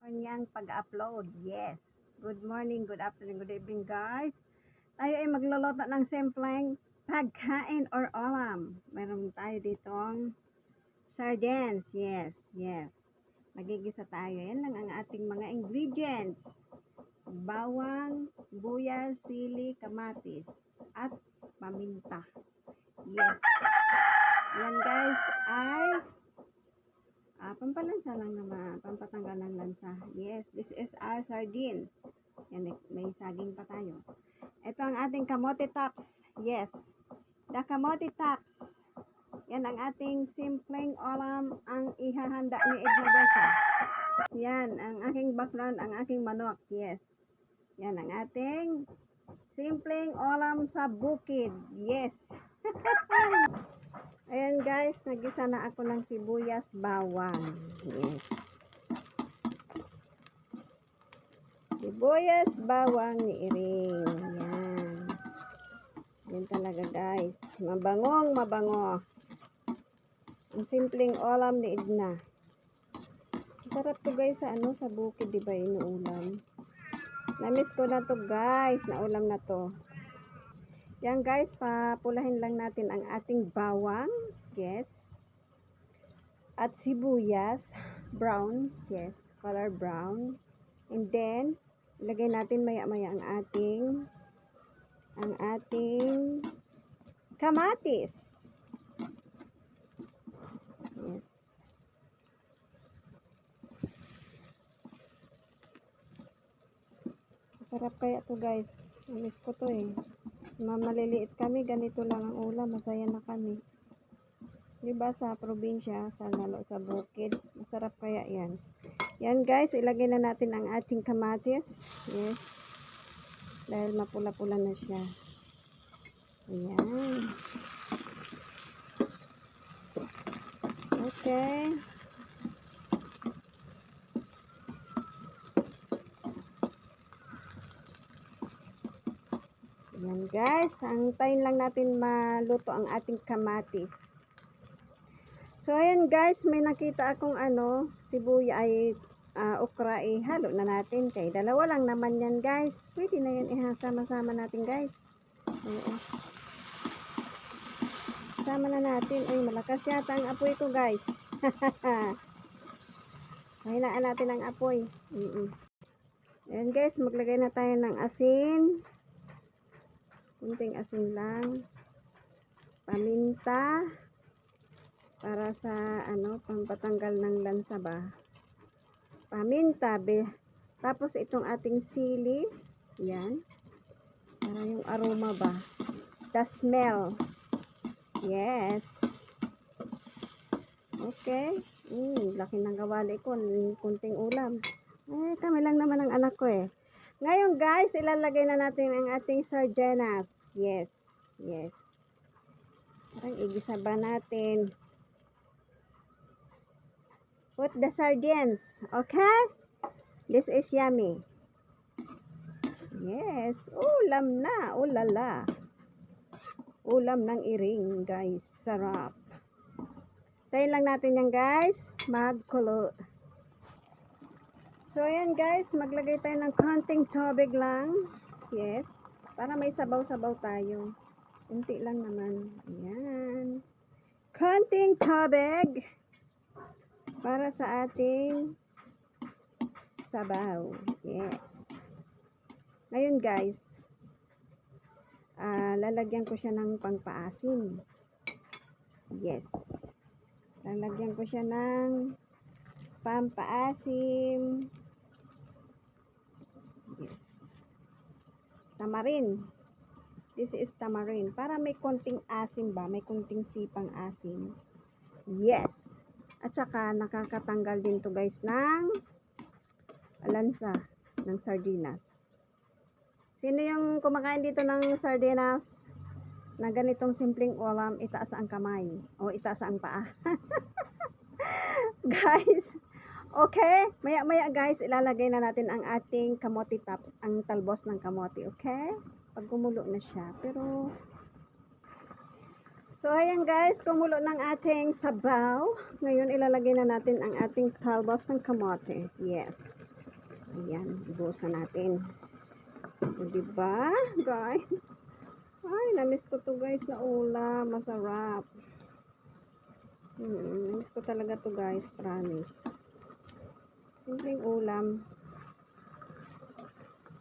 kanyang pag-upload. Yes. Good morning, good afternoon, good evening guys. Tayo ay magluluto ng simpleng pagkain or ulam. Meron tayo ditong sardines. Yes, yes. Magigisa tayo. Yan lang ang ating mga ingredients. Bawang, buyas, sili, kamatis, at paminta. Yes. Yan guys ay pampalansa lang naman, pampatanggal ng lansa. Yes, this is our sardines. Yan, may saging pa tayo. Ito ang ating kamote tops. Yes, the kamote tops. Yan ang ating simpleng ulam ang ihahanda ni Edna Besa. Yan, ang aking background, ang aking manok. Yes, yan ang ating simpleng ulam sa bukid. Yes. Ayan guys, nagisa na ako ng sibuyas, bawang. Yes. Sibuyas, bawang ni Iring. Yan. Yan talaga guys. Mabangong mabango. Ang simpleng ulam ni Edna. Sarap to guys sa sa bukid, di ba inuulam? Namiss ko na to guys, na ulam na to. Yan guys, papulahin lang natin ang ating bawang. Yes. At sibuyas, brown. Yes, color brown. And then, ilagay natin maya-maya ang ating kamatis. Yes. Masarap kaya to guys. Namiss ko to eh. Maliliit kami, ganito lang ang ulam, masaya na kami. Diba sa probinsya, sa bukid, masarap kaya yan. Yan guys, ilagay na natin ang ating kamatis. Yes. Dahil mapula-pula na siya. Ayan. Okay. Yan guys, antayin lang natin maluto ang ating kamatis. So ayan guys, may nakita akong sibuya ay okra, halo na natin. Kay dalawa lang naman yan guys. Pwede na yan ihasama-sama natin guys. Sama na natin. Ay, malakas yata ang apoy ko guys. Pahinaan natin ang apoy. Ayan guys, maglagay na tayo ng asin. Kunting asin lang, paminta para sa pampatanggal ng lansa ba, paminta tapos itong ating sili, yan, para yung aroma ba, the smell. Yes. Okay. Laki ng kawali ko, kunting ulam. Kami lang naman ang anak ko eh. Ngayon guys, ilalagay na natin ang ating sardinas. Yes. Yes. Parang igisa ba natin. Put the sardines. Okay? This is yummy. Yes. Ulam na. Ulala. Ulam ng Iring guys. Sarap. Tayo lang natin yan guys. Magkulo. So, ayan guys, maglagay tayo ng konting tubig lang. Yes. Para may sabaw-sabaw tayo. Kunti lang naman. Ayan. Konting tubig. Para sa ating sabaw. Yes. Ngayon guys, lalagyan ko siya ng pangpaasim. Yes. Lalagyan ko siya ng pampaasim. Yes. Tamarin. This is tamarin. Para may konting asim ba? May konting sipang asim. Yes. At saka nakakatanggal din to guys ng lansa ng sardinas. Sino yung kumakain dito ng sardinas na ganitong simpleng ulam, itaas ang kamay o itaas ang paa. Guys, okay, maya guys, ilalagay na natin ang ating kamote tops, ang talbos ng kamote, okay? Pag kumulo na siya, pero so ayan guys, kumulo ng ating sabaw. Ngayon ilalagay na natin ang ating talbos ng kamote. Yes. Ayan, ibuhos na natin. O, diba, guys? Ay, namiss ko to guys na ulam. Masarap. Namiss ko talaga to guys, promise. Simpleng ulam.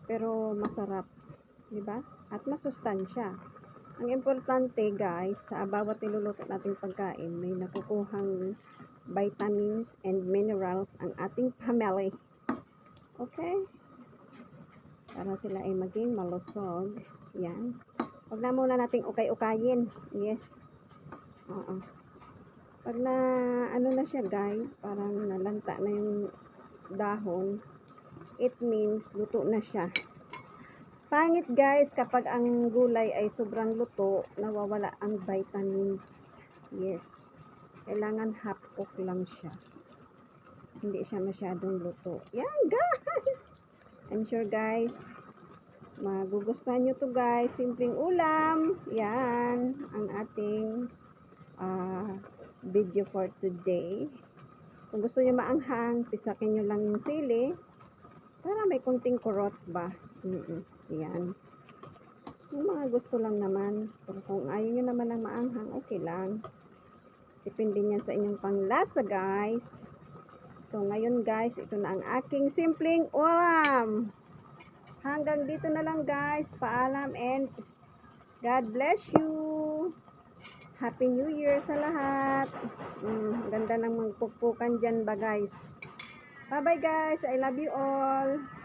Pero masarap. Diba? At masustansya. Ang importante guys, sa bawat niluluto nating pagkain, may nakukuhang vitamins and minerals ang ating family. Okay? Para sila ay maging malusog. Yan. Huwag na muna nating ukay-ukayin. Yes. Oo. Pag na, ano na siya guys, parang nalanta na yung dahon, it means luto na siya. Pangit guys, kapag ang gulay ay sobrang luto, nawawala ang vitamins. Yes. Kailangan half cook lang siya. Hindi siya masyadong luto. Yan guys! I'm sure guys, magugustuhan nyo to guys. Simpleng ulam. Yan ang ating video for today. Kung gusto nyo maanghang, pisakin nyo lang yung sili para may kunting kurot ba. Yan. Yung mga gusto lang naman. Pero kung ayaw nyo naman ng maanghang, okay lang. Depende yan sa inyong panglasa guys. So ngayon guys, ito na ang aking simpleng ulam. Hanggang dito na lang guys. Paalam and God bless you. Happy New Year sa lahat. Ganda ng magpukpukan dyan ba guys. Bye bye guys. I love you all.